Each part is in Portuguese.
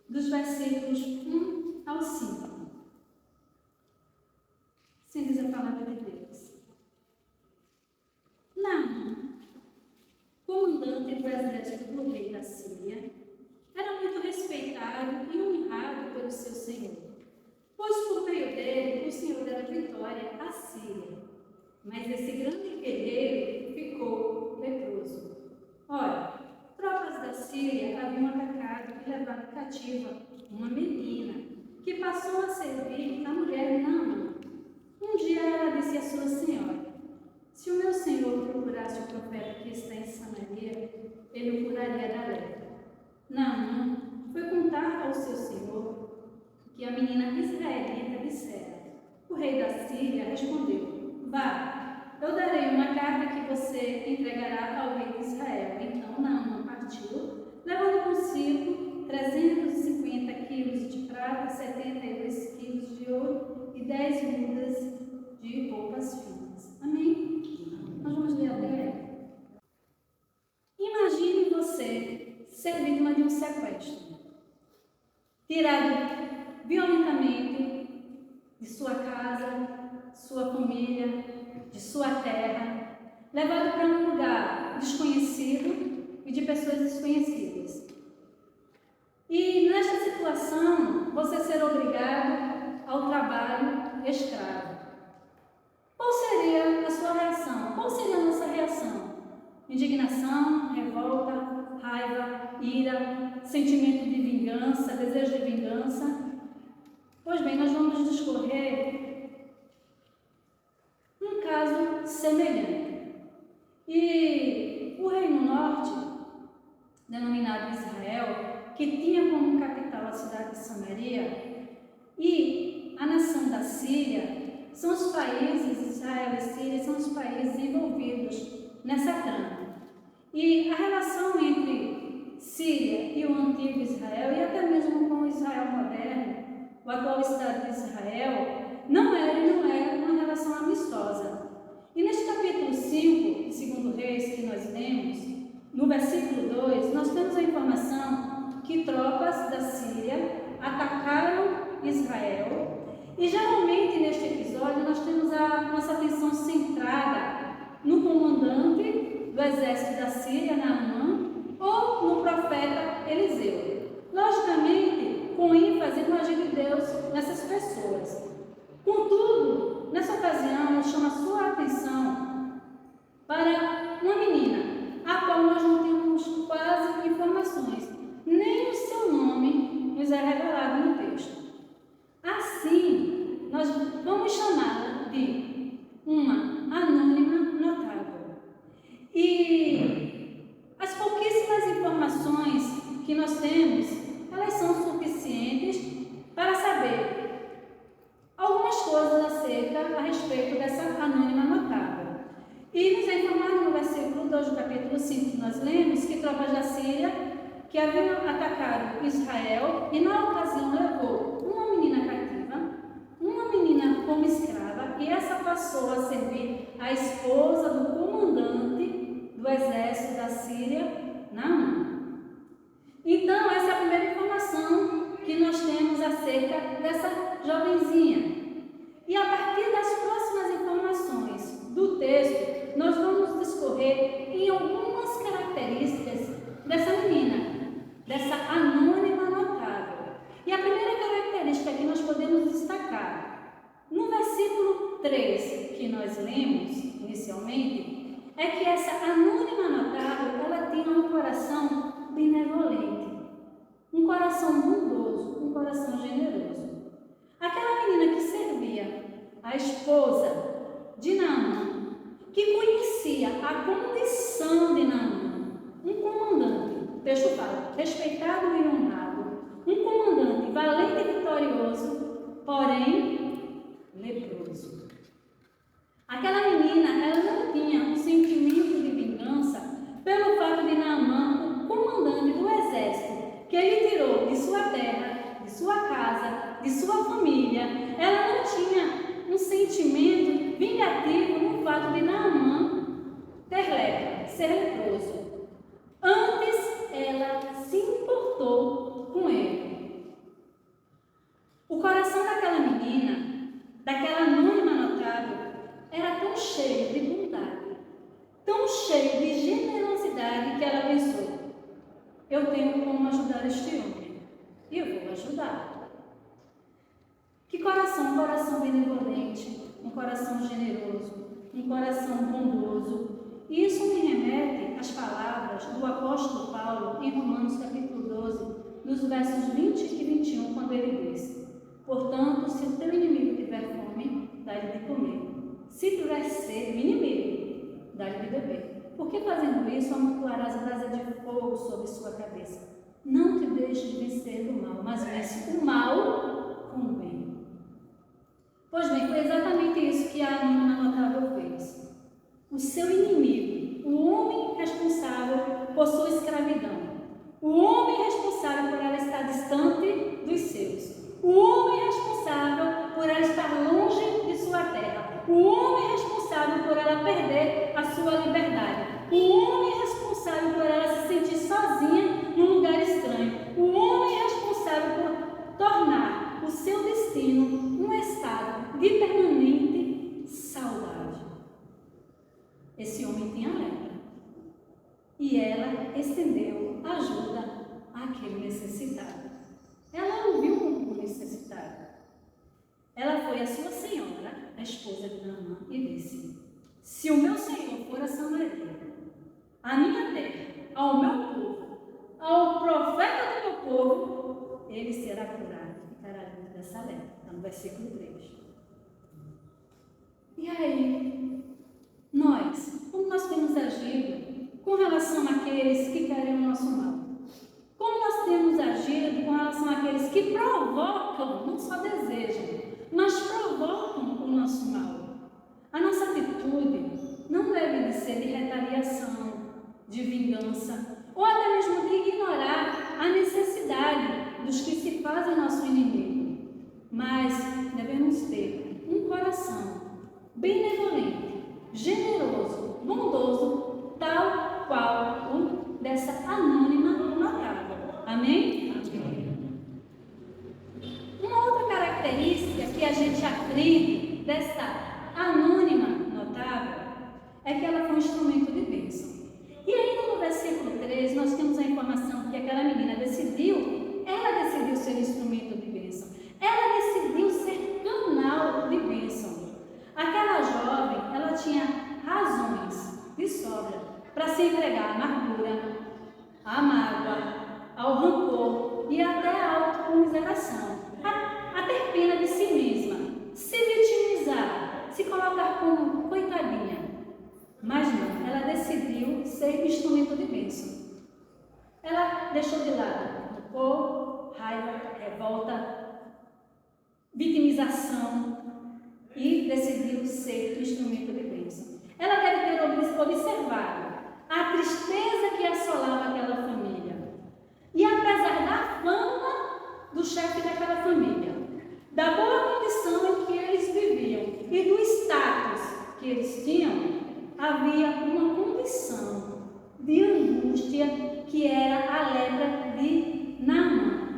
dos versículos 1 ao 5. Assim diz a palavra de Deus. Naamã, comandante do exército do rei da Síria, era muito respeitado e honrado pelo seu senhor, pois por meio dele o Senhor dera vitória à Síria. Mas esse grande guerreiro ficou leproso. Ora, tropas da Síria haviam atacado e levado cativa uma menina, que passou a servir a mulher de Naamã. Um dia ela disse à sua senhora: se o meu senhor procurasse o profeta que está em Samaria, ele o curaria da lepra. Naamã foi contar ao seu senhor que a menina israelita dissera. O rei da Síria respondeu: vá, eu darei uma carta que você entregará ao rei de Israel. Então Naamã partiu, levando consigo 350 quilos de prata, 72 quilos de ouro e 10 mudas de roupas finas. Amém? Nós vamos ler até. Imagine você ser vítima de um sequestro, tirado violentamente de sua casa, sua família, de sua terra, levado para um lugar desconhecido e de pessoas desconhecidas. E nesta situação, você ser obrigado ao trabalho escravo. Qual seria a sua reação? Qual seria a nossa reação? Indignação, revolta, raiva, ira, sentimento de vingança, desejo de vingança? Pois bem, nós vamos discorrer um caso semelhante. E o Reino Norte, denominado Israel, que tinha como capital a cidade de Samaria, e a nação da Síria, são os países, Israel e Síria, são os países envolvidos nessa trama. E a relação entre Síria e o antigo Israel, e até mesmo com o Israel moderno, o atual Estado de Israel, não é uma relação amistosa. E neste capítulo 5, de 2 Reis, que nós lemos, no versículo 2, nós temos a informação que tropas da Síria atacaram Israel. E geralmente neste episódio nós temos a nossa atenção centrada no comandante do exército da Síria, Naamã, ou no profeta Eliseu. Logicamente, com ênfase no agir de Deus nessas pessoas. Contudo, nessa ocasião, eu chamo a sua atenção para uma menina, a qual nós não temos quase informações, nem o seu nome nos é revelado no texto. Assim, nós vamos chamá-la de uma anônima notável. E as pouquíssimas informações que nós temos, elas são suficientes para saber algumas coisas a respeito dessa anônima notável. E nos é informado no versículo 2 do capítulo 5 que nós lemos que tropas da Síria que haviam atacado Israel e na ocasião levou uma menina cativa, uma menina como escrava, e essa passou a servir a esposa do comandante do exército da Síria, Naamã. Então, essa é a primeira informação que nós temos acerca dessa jovenzinha. E a partir das próximas informações do texto, nós vamos discorrer em algumas características dessa menina, dessa anônima notável. E a primeira característica que nós podemos destacar, no versículo 3 que nós lemos inicialmente, é que essa anônima notável, ela tinha um coração benevolente, um coração bondoso, um coração generoso. Aquela menina que servia a esposa de Naamã, que conhecia a condição de Naamã, um comandante, o texto fala, respeitado e honrado, um comandante valente e vitorioso, porém leproso. Aquela menina, ela não tinha um sentimento de vingança pelo fato de Naamã, o comandante do exército, que ele tirou de sua terra, de sua casa, de sua família, ela não tinha um sentimento vingativo no fato de Naamã ter lepra, ser leproso. Antes, ela se importou com ele. notável, era tão cheio de bondade, tão cheio de generosidade, que ela pensou: eu tenho como ajudar este homem, e eu vou ajudar. Que coração, um coração benevolente, um coração generoso, um coração bondoso. E isso me remete às palavras do apóstolo Paulo em Romanos capítulo 12, nos versos 20 e 21, quando ele diz: portanto, se o teu inimigo tiver fome, dá-lhe de comer. Se tiver sede, o inimigo, dá-lhe de beber. Porque fazendo isso, amontoarás a brasa de fogo sobre sua cabeça. Não te deixes vencer do mal, mas vence o mal com o bem. Pois bem, foi exatamente isso que a Anônima Notável fez. O seu inimigo, o homem responsável por sua escravidão, o homem responsável por ela estar distante dos seus, o homem responsável por ela estar longe de sua terra, o homem responsável por ela perder a sua liberdade, o homem responsável por ela se sentir sozinha num lugar estranho, o homem responsável por tornar o seu destino um estado de permanente saudade. Esse homem tinha lepra e ela estendeu ajuda àquele necessitado. Ela ouviu o necessitado. Ela foi à sua senhora, a esposa de Naamã, e disse: se o meu senhor for a Samaria, a minha terra, ao meu povo, ao profeta do meu povo, ele será curado e ficará livre dessa lepra. Está no versículo 3. E aí, como nós temos agido com relação àqueles que querem o nosso mal? Como nós temos agido com relação àqueles que provocam, não só desejam, mas provocam o nosso mal? A nossa atitude não deve ser de retaliação, de vingança, ou até mesmo de ignorar a necessidade dos que se fazem nosso inimigo. Mas devemos ter um coração benevolente, generoso, bondoso, tal qual o dessa Anônima Notável. Amém? Amém. Uma outra característica que a gente aprende dessa Anônima Notável é que ela foi um instrumento de bênção. E ainda no versículo 3, nós temos a informação que aquela menina decidiu ser instrumento de bênção. Ela decidiu ser canal de bênção. Aquela jovem, ela tinha razões de sobra para se entregar à amargura, à mágoa, ao rancor e até à autocomiseração, a ter pena de si mesma, se vitimizar, se colocar como coitadinha. Mas não, ela decidiu ser instrumento de bênção. Ela deixou de lado rancor, raiva, revolta, vitimização e decidiu ser instrumento de bênção. Ela deve ter observado a tristeza que assolava aquela família. E apesar da fama do chefe daquela família, da boa condição em que eles viviam e do status que eles tinham, havia uma condição de angústia que era a lepra de Naamã.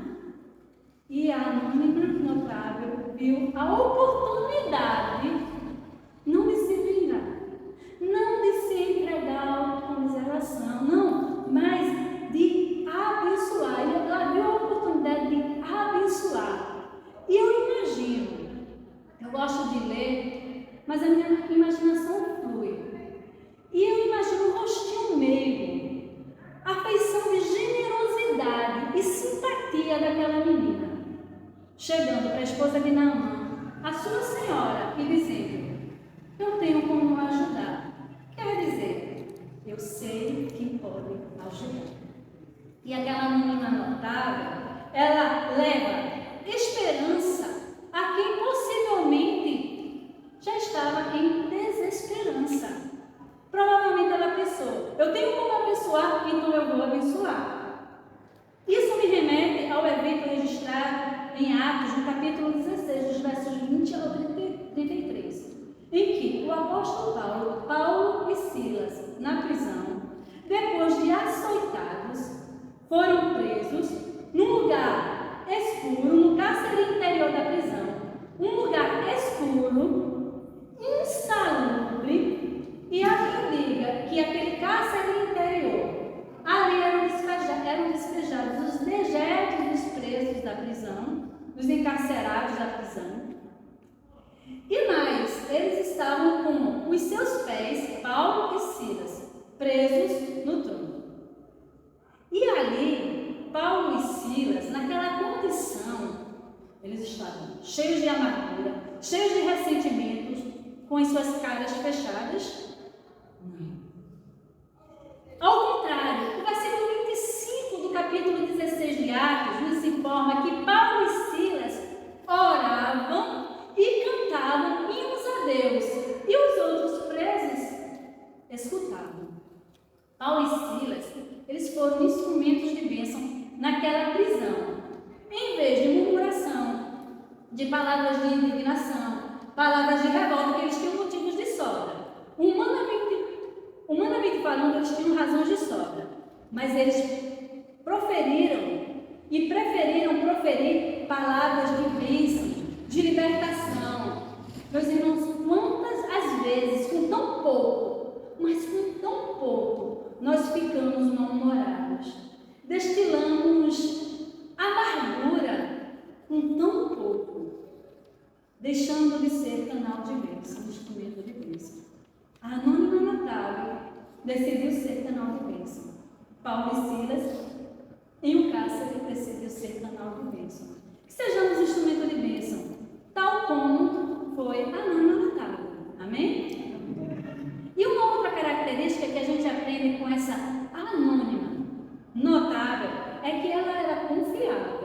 E a Anônima Notável viu a oportunidade não de se vingar, não de se entregar à autocomiseração, não, mas de abençoar. Ela viu a oportunidade de abençoar. E eu imagino, eu gosto de ler, mas a minha imaginação flui. E eu imagino um rostinho meigo, a feição de generosidade e simpatia daquela menina, chegando para a esposa de Naamã, a sua senhora, e dizendo: eu tenho como ajudar. Quer dizer, eu sei que pode ajudar. E aquela menina notável, ela leva esperança a quem possivelmente já estava em desesperança. Provavelmente ela pensou: eu tenho como abençoar, então eu vou abençoar. Isso me remete ao evento registrado em Atos, no capítulo 16, dos versos 20 ao 33, em que o apóstolo Paulo e Silas, na prisão, depois de açoitados, foram presos num lugar escuro, no cárcere interior da prisão, um lugar escuro, prisão, dos encarcerados da prisão. E mais, eles estavam com os seus pés, Paulo e Silas, presos no trono. E ali, Paulo e Silas, naquela condição, eles estavam cheios de amargura, cheios de ressentimentos, com as suas caras fechadas? Não. Ao contrário, o versículo 25 do capítulo 16 de Atos nos informa que Paulo e Silas oravam e cantavam hinos a Deus, e os outros presos escutavam. Paulo e Silas, eles foram instrumentos de bênção naquela prisão. Em vez de murmuração, de palavras de indignação, palavras de revolta, que eles tinham motivos de sobra. Humanamente falando, eles tinham razões de sobra, mas eles proferiram e preferiram proferir palavras de bênção, de libertação. Meus irmãos, quantas as vezes, com tão pouco, mas com tão pouco, nós ficamos mal-humorados, destilamos amargura com tão pouco, deixando de ser canal de bênção, instrumento de bênção. A anônima notável decidiu ser canal de bênção. Paulo e Silas, em um cárcere, decidiu ser canal de bênção. Que sejamos instrumento de bênção, tal como foi a anônima notável. Amém? E uma outra característica que a gente aprende com essa anônima notável é que ela era confiável.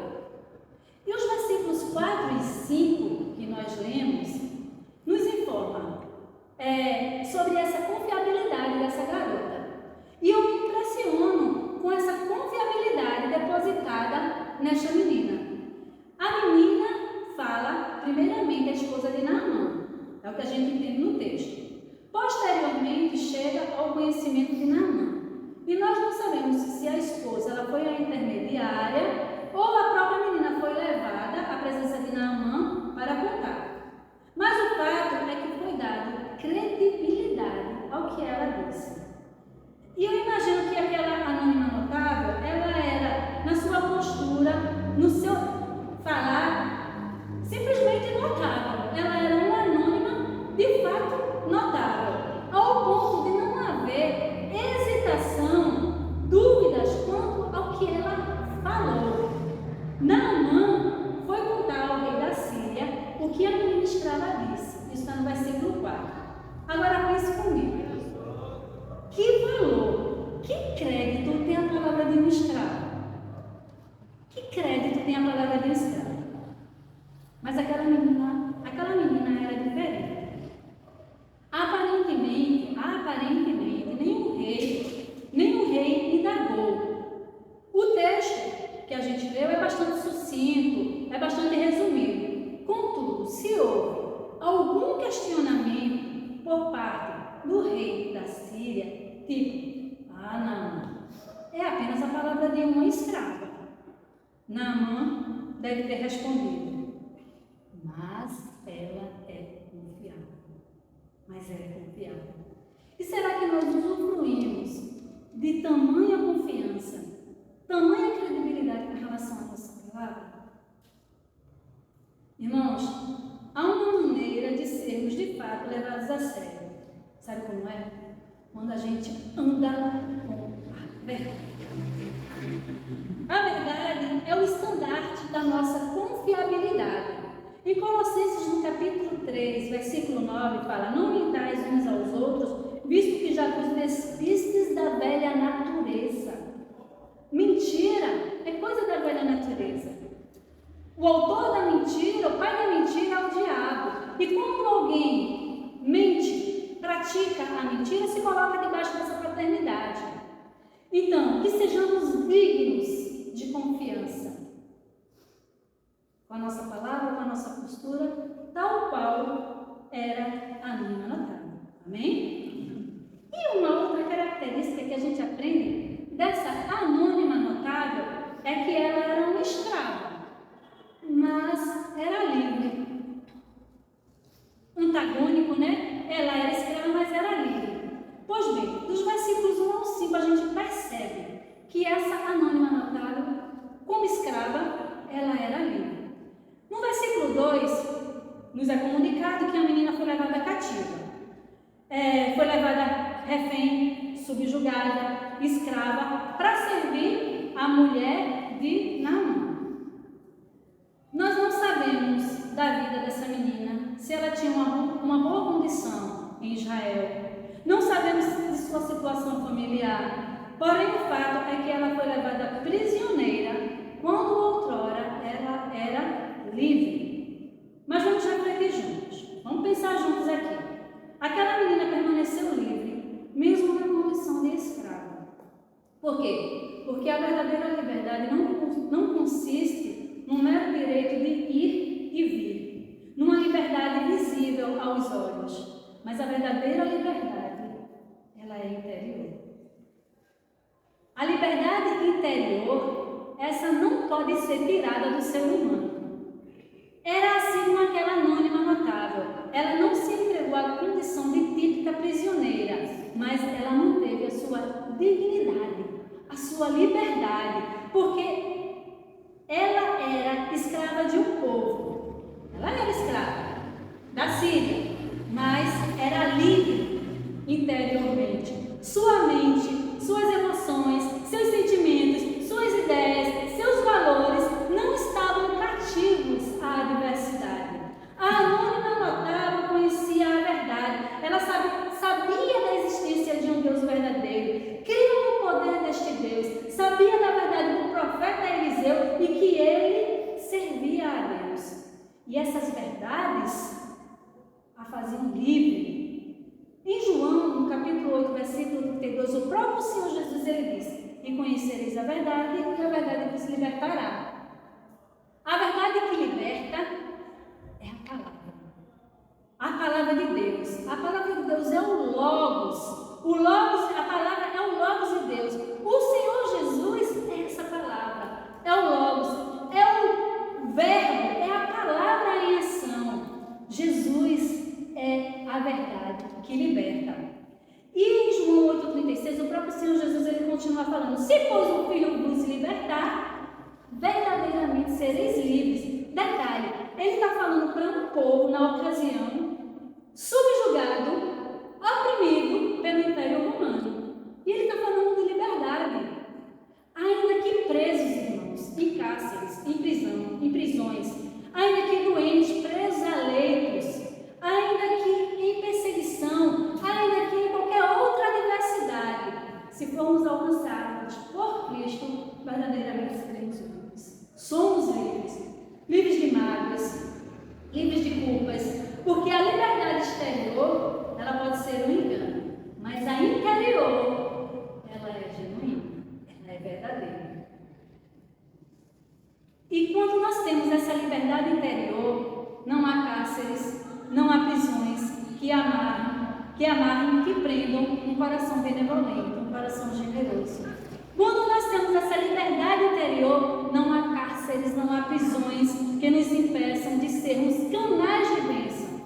E os versículos 4 e 5 que nós lemos nos informam sobre essa confiabilidade dessa garota. E eu me impressiono com essa confiabilidade depositada nesta menina. A menina fala, primeiramente, a esposa de Naamã. É o que a gente entende no texto. Posteriormente, chega ao conhecimento de Naamã. E nós não sabemos se a esposa ela foi a intermediária ou a própria menina foi levada à presença de Naamã para contar. Mas o fato é que foi dado credibilidade ao que ela disse. E eu imagino que aquela anônima notável, ela era, na sua postura, no seu falar, simplesmente notável. Ela era uma anônima, de fato, notável, ao ponto de não haver hesitação, dúvidas quanto ao que ela falou. Naamã foi contar ao rei da Síria o que a menina escrava disse. Isso está no versículo 4. Agora pense comigo. Que valor, que crédito tem a palavra de um escravo? Que crédito tem a palavra de um escravo? Mas aquela menina era diferente. Aparentemente, nem o rei indagou. O texto que a gente leu é bastante sucinto, é bastante resumido. Contudo, se houve algum questionamento por parte do rei da Síria, tipo, não, é apenas a palavra de uma escrava. Naamã deve ter respondido, mas ela é confiável. E será que nós usufruímos de tamanha confiança, tamanha credibilidade com relação à nossa palavra? Irmãos, há uma maneira de sermos de fato levados a sério. Sabe como é? Quando a gente anda com a verdade. A verdade é o estandarte da nossa confiabilidade. Em Colossenses, no capítulo 3, versículo 9, fala: não mentais uns aos outros, visto que já vos despistes da velha natureza. Mentira é coisa da velha natureza. O autor da mentira, o pai da mentira é o diabo. E quando alguém mente, pratica a mentira, se coloca debaixo dessa paternidade. Então, que sejamos dignos de confiança com a nossa palavra, com a nossa postura, tal qual era a minha notável. Amém? E uma outra característica que a gente aprende dessa anônima notável é que ela era uma escrava, mas era livre. Antagônico, né? Ela era escrava, mas era livre. Pois bem, dos versículos 1 ao 5 a gente percebe que essa anônima notável, como escrava, ela era livre. No versículo 2, nos é comunicado que a menina foi levada cativa. Foi levada refém, subjugada, escrava, para servir a mulher de Naamã. Nós não sabemos da vida dessa menina, se ela tinha uma boa condição em Israel. Não sabemos de sua situação familiar. Porém, o fato é que ela foi levada prisioneira quando outrora ela era livre. Mas vamos refletir juntos. Vamos pensar juntos aqui. Aquela menina permaneceu livre, mesmo na condição de escrava. Por quê? Porque a verdadeira liberdade não consiste no mero direito de ir e vir, numa liberdade visível aos olhos, mas a verdadeira liberdade, ela é interior. A liberdade interior, essa não pode ser tirada do ser humano. Era assim como aquela anônima notável. Ela não se entregou à condição de típica prisioneira, mas ela manteve a sua dignidade, a sua liberdade, porque ela era escrava de um povo. Ela era escrava da Síria, mas era livre interiormente. Sua mente, suas emoções, seus sentimentos, suas ideias, seus valores não estavam cativos à adversidade. A anônima notável conhecia a verdade. Ela sabia da existência de um Deus verdadeiro, cria no poder deste Deus, sabia da verdade do profeta Eliseu e que ele servia a Deus. E essas verdades a faziam livre. Em João, no capítulo 8, versículo 32, o próprio Senhor Jesus, ele disse: e conhecereis a verdade, e a verdade vos libertará. A verdade que liberta é a palavra. A palavra de Deus. A palavra de Deus é o Logos. O Logos, a palavra é o Logos de Deus. O Senhor Jesus é essa palavra. É o Logos. É o Verbo. É a palavra em ação. Jesus é a verdade que liberta. E em João 8,36, o próprio Senhor Jesus, ele continua falando: se pois o Filho vos libertar, verdadeiramente sereis livres. Detalhe, ele está falando para um povo, na ocasião, subjugado, oprimido pelo Império Romano. E ele está falando de liberdade. Ainda que presos, irmãos, em cárceres, em prisões, ainda que doentes, presos a leitos, ainda que em perseguição, ainda que em qualquer outra adversidade, se formos alcançados por Cristo, verdadeiramente seremos livres. Somos livres. Livres de mágoas, livres de culpas, porque a liberdade exterior, ela pode ser um engano, mas a interior, ela é genuína, ela é verdadeira. E quando nós temos essa liberdade interior, não há cárceres, não há prisões que amarrem, que prendam um coração benevolente, um coração generoso. Quando nós temos essa liberdade interior, não há cárceres, não há prisões que nos impeçam de sermos canais de bênção.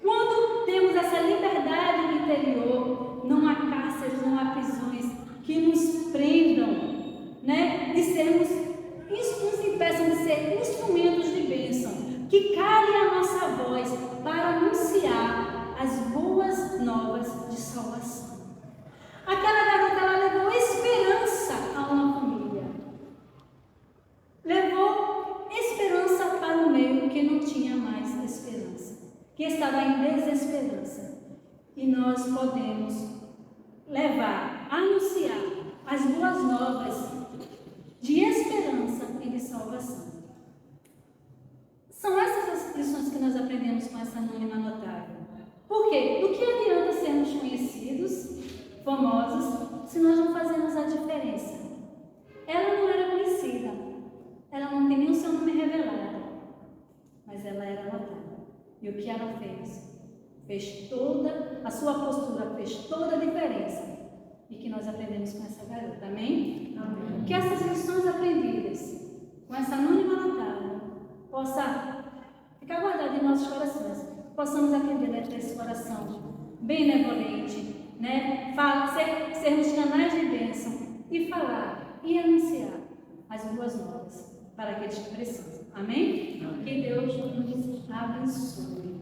Quando temos essa liberdade interior, não há cárceres, não há prisões que nos prendam, de sermos, nos impeçam de ser instrumentos de bênção, que calem a nossa voz para anunciar as boas novas de salvação. Aquela garota, ela levou esperança a uma família. Levou esperança para um meio que não tinha mais esperança, que estava em desesperança. E nós podemos levar, anunciar as boas novas de esperança e de salvação. São essas as lições que nós aprendemos com essa anônima notável. Por quê? Do que adianta sermos conhecidos, famosos, se nós não fazemos a diferença? Ela não era conhecida, ela não tem nem o seu nome revelado, mas ela era notável. E o que ela fez? Fez toda, a sua postura fez toda a diferença. E que nós aprendemos com essa garota, amém? Amém. Que essas lições aprendidas com essa anônima notável possa ficar guardada em nossos corações, possamos aprender a ter esse coração benevolente, sermos canais de bênção e falar e anunciar as boas novas para aqueles que precisam. Amém? Que Deus nos abençoe.